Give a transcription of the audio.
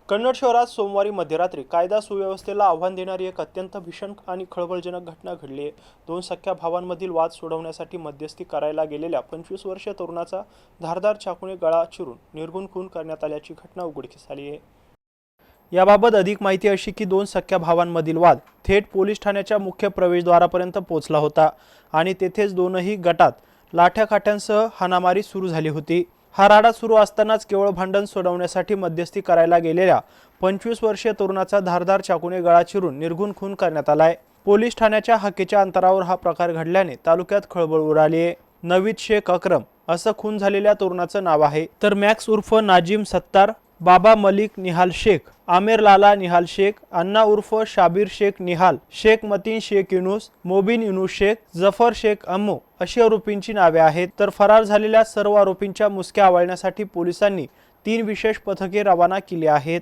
कन्नड शहरात सोमवारी मध्यरात्री कायदा सुव्यवस्थेला आव्हान देणारी एक अत्यंत भीषण आणि खळबळजनक घटना घडली आहे। दोन सख्या भावांमधील वाद सोडवण्यासाठी मध्यस्थी करायला गेलेल्या 25 वर्षीय तरुणाचा धारदार चाकूने गळा चिरून निर्घृण खून करण्यात आल्याची घटना उघडकीस आली आहे। याबाबत अधिक माहिती अशी की दोन सख्या भावांमधील वाद थेट पोलीस ठाण्याच्या मुख्य प्रवेशद्वारापर्यंत पोहोचला होता आणि तेथेच दोनही गटात लाठ्याकाठ्यांसह हाणामारी सुरू झाली होती। हा राडा सुरू असतानाच केवळ भांडण सोडवण्यासाठी मध्यस्थी करायला गेलेल्या 25 वर्षीय तरुणाचा धारदार चाकूने गळा चिरून निर्घृण खून करण्यात आलाय। पोलीस ठाण्याच्या हक्कीच्या अंतरावर हा प्रकार घडल्याने तालुक्यात खळबळ उडाली आहे। नवीद शेख अक्रम असं खून झालेल्या तरुणाचं नाव आहे, तर मॅक्स उर्फ नाजिम सत्तार, बाबा मलिक निहाल शेख, आमिर लाला निहाल शेख, अन्ना उर्फ शाबीर शेख निहाल शेख, मतीन शेख युनुस, मोबिन युनुस शेख, जफर शेख अम्मू अशी आरोपींची नावे आहेत। तर फरार झालेल्या सर्व आरोपींच्या मुसक्या आवळण्यासाठी पोलिसांनी 3 विशेष पथके रवाना केली आहेत।